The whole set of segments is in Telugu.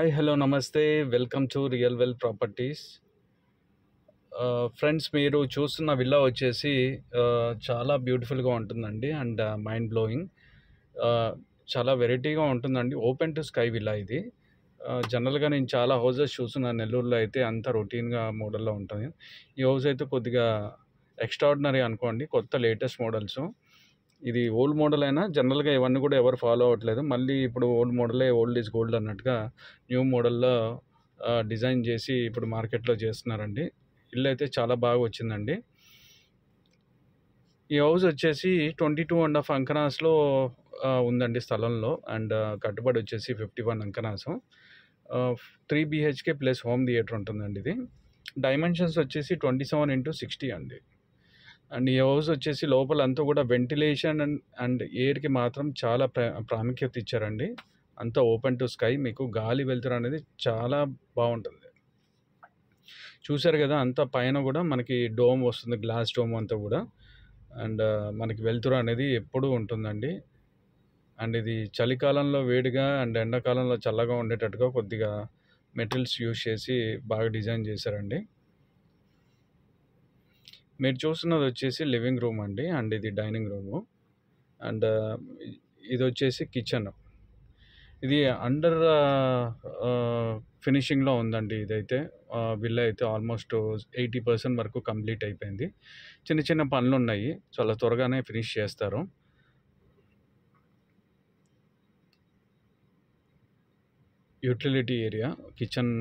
హాయ్, హలో, నమస్తే. Welcome to real well properties. Friends, మీరు చూస్తున్న విల్లా వచ్చేసి చాలా బ్యూటిఫుల్గా ఉంటుందండి. And mind blowing. చాలా వెరైటీగా ఉంటుందండి. ఓపెన్ టు స్కై విల్లా ఇది. జనరల్గా నేను చాలా హౌజెస్ చూస్తున్నాను నెల్లూరులో. అయితే అంత రొటీన్గా మోడల్లో ఉంటుంది. ఈ హౌస్ అయితే కొద్దిగా ఎక్స్ట్రాడినరీ అనుకోండి. కొత్త లేటెస్ట్ మోడల్స్. ఇది ఓల్డ్ మోడల్ అయినా జనరల్గా ఇవన్నీ కూడా ఎవరు ఫాలో అవ్వట్లేదు. మళ్ళీ ఇప్పుడు ఓల్డ్ మోడలే, ఓల్డ్ ఈజ్ గోల్డ్ అన్నట్టుగా న్యూ మోడల్లో డిజైన్ చేసి ఇప్పుడు మార్కెట్లో చేస్తున్నారండి. ఇల్లు అయితే చాలా బాగా వచ్చిందండి. ఈ హౌస్ వచ్చేసి 22.5 అంకనాస్లో ఉందండి స్థలంలో. అండ్ కట్టుబడి వచ్చేసి 51 అంకనాసు. 3 BHK ప్లస్ హోమ్ థియేటర్ ఉంటుందండి. ఇది డైమెన్షన్స్ వచ్చేసి 27x60 అండి. అండ్ ఈ హౌస్ వచ్చేసి లోపలంతా కూడా వెంటిలేషన్ అండ్ ఎయిర్కి మాత్రం చాలా ప్రాముఖ్యత ఇచ్చారండి. అంతా ఓపెన్ టు స్కై. మీకు గాలి వెలుతురు అనేది చాలా బాగుంటుంది. చూశారు కదా, అంతా పైన కూడా మనకి డోమ్ వస్తుంది, గ్లాస్ డోమ్ అంతా కూడా. అండ్ మనకి వెలుతురు అనేది ఎప్పుడూ ఉంటుందండి. అండ్ ఇది చలికాలంలో వేడిగా అండ్ ఎండాకాలంలో చల్లగా ఉండేటట్టుగా కొద్దిగా మెటీరియల్స్ యూజ్ చేసి బాగా డిజైన్ చేశారండి. మీరు చూస్తున్నది వచ్చేసి లివింగ్ రూమ్ అండి. అండ్ ఇది డైనింగ్ రూము. అండ్ ఇది వచ్చేసి కిచెన్. ఇది అండర్ ఫినిషింగ్లో ఉందండి. ఇదైతే విల్లా అయితే ఆల్మోస్ట్ 80% వరకు కంప్లీట్ అయిపోయింది. చిన్న చిన్న పనులు ఉన్నాయి, చాలా త్వరగానే ఫినిష్ చేస్తారు. యూటిలిటీ ఏరియా కిచెన్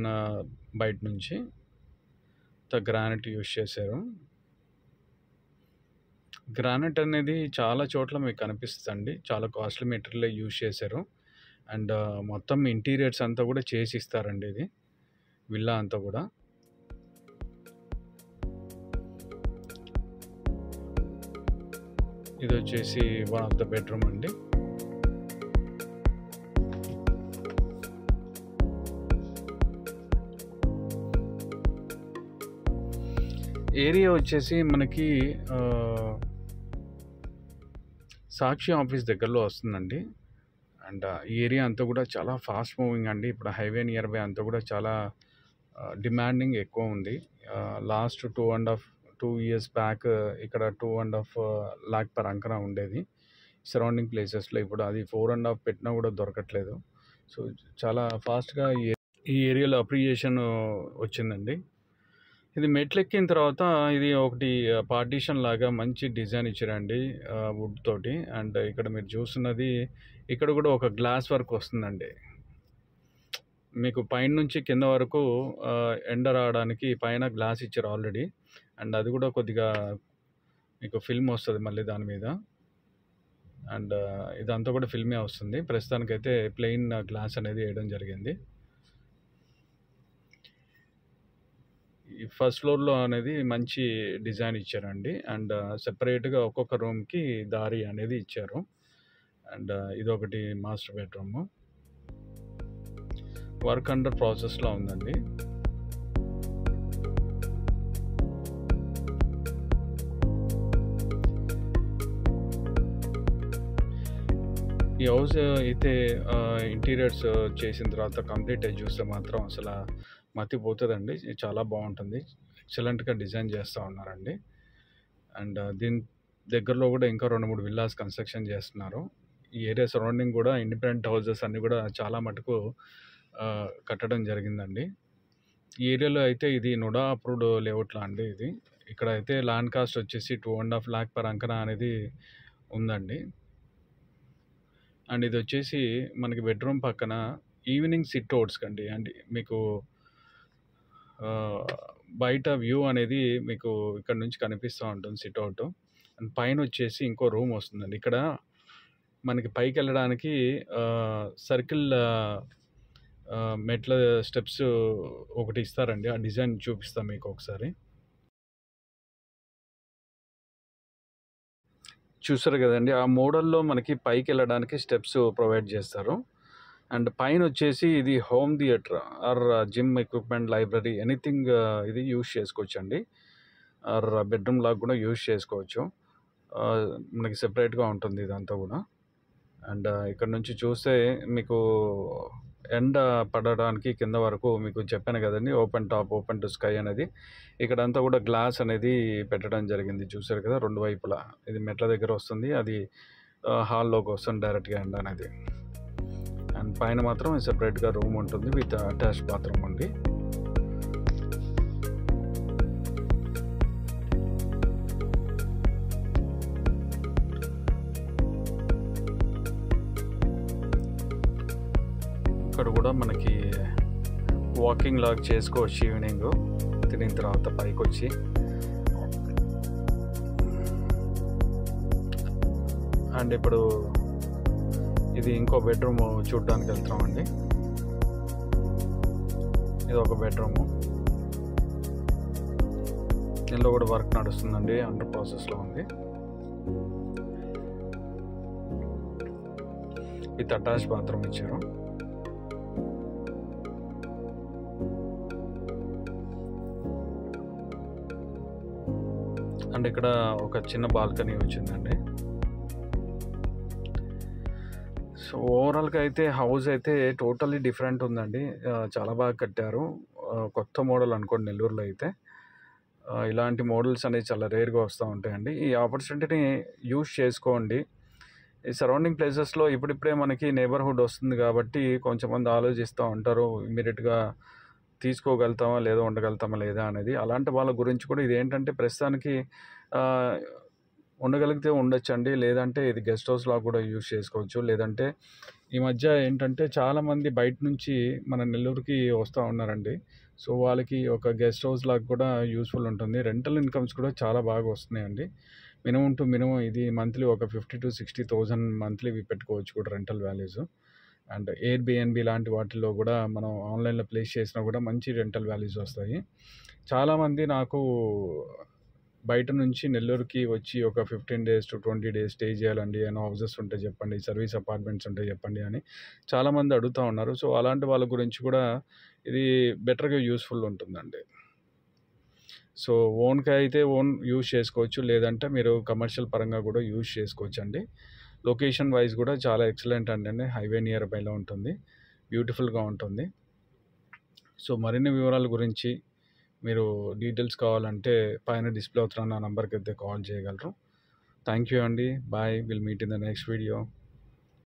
బయట నుంచి గ్రానైట్ యూజ్ చేశారు. గ్రానైట్ అనేది చాలా చోట్ల మీకు కనిపిస్తుందండి. చాలా కాస్ట్లీ మెటీరియల్ యూజ్ చేశారు. అండ్ మొత్తం ఇంటీరియర్స్ అంతా కూడా చేసి ఇస్తారండి. ఇది విల్లా అంతా కూడా. ఇది వచ్చేసి వన్ ఆఫ్ ద బెడ్రూమ్ అండి. ఏరియా వచ్చేసి మనకి సాక్షి ఆఫీస్ దగ్గరలో వస్తుందండి. అండ్ ఈ ఏరియా అంతా కూడా చాలా ఫాస్ట్ మూవింగ్ అండి. ఇప్పుడు హైవే నియర్ బై అంతా కూడా చాలా డిమాండింగ్ ఎక్కువ ఉంది. లాస్ట్ 2 years బ్యాక్ ఇక్కడ 2.5 lakh per అంకనా ఉండేది సరౌండింగ్ ప్లేసెస్లో. ఇప్పుడు అది 4.5 పెట్టినా కూడా దొరకట్లేదు. సో చాలా ఫాస్ట్గా ఈ ఏరియాలో అప్రిషియేషన్ వచ్చిందండి. ఇది మెట్లెక్కిన తర్వాత ఇది ఒకటి పార్టీషన్ లాగా మంచి డిజైన్ ఇచ్చారండి వుడ్ తోటి. అండ్ ఇక్కడ మీరు చూస్తున్నది, ఇక్కడ కూడా ఒక గ్లాస్ వర్క్ వస్తుందండి. మీకు పైన నుంచి కింద వరకు ఎండ రావడానికి పైన గ్లాస్ ఇచ్చారు ఆల్రెడీ. అండ్ అది కూడా కొద్దిగా మీకు ఫిల్మ్ వస్తుంది మళ్ళీ దాని మీద. అండ్ ఇదంతా కూడా ఫిల్మే వస్తుంది. ప్రస్తుతానికైతే ప్లెయిన్ గ్లాస్ అనేది వేయడం జరిగింది. ఈ ఫస్ట్ ఫ్లోర్లో అనేది మంచి డిజైన్ ఇచ్చారండి. అండ్ సెపరేట్గా ఒక్కొక్క రూమ్కి దారి అనేది ఇచ్చారు. అండ్ ఇదొకటి మాస్టర్ బెడ్రూమ్. వర్క్ అండర్ ప్రాసెస్లో ఉందండి. ఈ హౌస్ అయితే ఇంటీరియర్స్ చేసిన తర్వాత కంప్లీట్ అయ్యి చూస్తే మాత్రం అసలు మతిపోతుందండి. చాలా బాగుంటుంది. ఎక్సలెంట్గా డిజైన్ చేస్తూ ఉన్నారండి. అండ్ దీని దగ్గరలో కూడా ఇంకా 2-3 విల్లాస్ కన్స్ట్రక్షన్ చేస్తున్నారు. ఈ ఏరియా సరౌండింగ్ కూడా ఇండిపెండెంట్ హౌసెస్ అన్నీ కూడా చాలా మటుకు కట్టడం జరిగిందండి. ఈ ఏరియాలో అయితే ఇది నుడా అప్రూవ్డ్ లేఅవుట్లా అండి. ఇది ఇక్కడ అయితే ల్యాండ్ కాస్ట్ వచ్చేసి 2.5 lakh per అంకనా అనేది ఉందండి. అండ్ ఇది వచ్చేసి మనకి బెడ్రూమ్ పక్కన ఈవినింగ్ సిట్ అవుట్స్ కండి. అండ్ మీకు బయట వ్యూ అనేది మీకు ఇక్కడ నుంచి కనిపిస్తూ ఉంటుంది, సిట్ అవుట్. అండ్ పైన వచ్చేసి ఇంకో రూమ్ వస్తుందండి. ఇక్కడ మనకి పైకి వెళ్ళడానికి సర్కిల్ మెట్ల స్టెప్స్ ఒకటి ఇస్తారండి. ఆ డిజైన్ చూపిస్తాం మీకు ఒకసారి. చూసారు కదండి, ఆ మోడల్లో మనకి పైకి వెళ్ళడానికి స్టెప్స్ ప్రొవైడ్ చేస్తారు. అండ్ పైన వచ్చేసి ఇది home theatre or gym equipment, library, anything ఇది యూజ్ చేసుకోవచ్చు అండి. ఆర్ బెడ్రూమ్ లాగా కూడా యూజ్ చేసుకోవచ్చు. మనకి సెపరేట్గా ఉంటుంది ఇదంతా కూడా. అండ్ ఇక్కడ నుంచి చూస్తే మీకు ఎండ పడడానికి కింద వరకు మీకు చెప్పాను కదండి, open top, open to sky అనేది. ఇక్కడంతా కూడా గ్లాస్ అనేది పెట్టడం జరిగింది, చూసారు కదా రెండు వైపులా. ఇది మెట్ల దగ్గర వస్తుంది, అది హాల్లోకి వస్తుంది డైరెక్ట్గా ఎండ అనేది. అండ్ పైన మాత్రం సెపరేట్గా రూమ్ ఉంటుంది విత్ అటాచ్ బాత్రూమ్ ఉంది. ఇక్కడ కూడా మనకి వాకింగ్ లాగా చేసుకోవచ్చు ఈవినింగ్ తినిన తర్వాత పైకి వచ్చి. అండ్ ఇప్పుడు ఇది ఇంకో బెడ్రూమ్ చూడడానికి వెళ్తున్నామండి. ఇది ఒక బెడ్రూము, దీనిలో కూడా వర్క్ నడుస్తుందండి, అండర్ ప్రాసెస్లో ఉంది. విత్ అటాచ్ బాత్రూమ్ ఇచ్చారు. అండ్ ఇక్కడ ఒక చిన్న బాల్కనీ వచ్చిందండి. సో ఓవరాల్గా అయితే హౌస్ అయితే టోటల్లీ డిఫరెంట్ ఉందండి. చాలా బాగా కట్టారు, కొత్త మోడల్ అనుకోండి నెల్లూరులో అయితే. ఇలాంటి మోడల్స్ అనేవి చాలా రేర్గా వస్తూ ఉంటాయండి. ఈ ఆపర్చునిటీని యూజ్ చేసుకోండి. ఈ సరౌండింగ్ ప్లేసెస్లో ఇప్పుడిప్పుడే మనకి నేబర్హుడ్ వస్తుంది కాబట్టి కొంచెంమంది ఆలోచిస్తూ ఉంటారు, ఇమ్మీడియట్గా తీసుకోగలుగుతామా లేదా, ఉండగలుగుతామా లేదా అనేది. అలాంటి వాళ్ళ గురించి కూడా ఇది ఏంటంటే ప్రస్తుతానికి ఉండగలిగితే ఉండొచ్చండి, లేదంటే ఇది గెస్ట్ హౌస్ లాగా కూడా యూజ్ చేసుకోవచ్చు. లేదంటే ఈ మధ్య ఏంటంటే చాలామంది బయట నుంచి మన నెల్లూరుకి వస్తూ ఉన్నారండి. సో వాళ్ళకి ఒక గెస్ట్ హౌస్ లాగా కూడా యూస్ఫుల్ ఉంటుంది. రెంటల్ ఇన్కమ్స్ కూడా చాలా బాగా వస్తున్నాయండి. మినిమం టు మినిమం ఇది మంత్లీ ఒక 50,000 to 60,000 మంత్లీ పెట్టుకోవచ్చు కూడా రెంటల్ వాల్యూస్. అండ్ ఎయిర్బిఎన్బి లాంటి వాటిల్లో కూడా మనం ఆన్లైన్లో ప్లేస్ చేసినా కూడా మంచి రెంటల్ వాల్యూస్ వస్తాయి. చాలామంది నాకు బయట నుంచి నెల్లూరుకి వచ్చి ఒక 15 days to 20 days స్టే చేయాలండి, ఏమైనా హౌసెస్ ఉంటే చెప్పండి, సర్వీస్ అపార్ట్మెంట్స్ ఉంటే చెప్పండి అని చాలామంది అడుగుతూ ఉన్నారు. సో అలాంటి వాళ్ళ గురించి కూడా ఇది బెటర్గా యూస్ఫుల్ ఉంటుందండి. సో ఓన్గా అయితే ఓన్ యూజ్ చేసుకోవచ్చు, లేదంటే మీరు కమర్షియల్ పరంగా కూడా యూజ్ చేసుకోవచ్చు అండి. లొకేషన్ వైజ్ కూడా చాలా ఎక్సలెంట్ అండి, హైవే నియర్ బైలో ఉంటుంది, బ్యూటిఫుల్గా ఉంటుంది. సో మరిన్ని వివరాల గురించి మీరు డీటెయిల్స్ కావాలంటే పైన డిస్ప్లే అవుతున్న నా నంబర్కి అయితే కాల్ చేయగలరు. థ్యాంక్ యూ అండి, bye, will meet in the next video.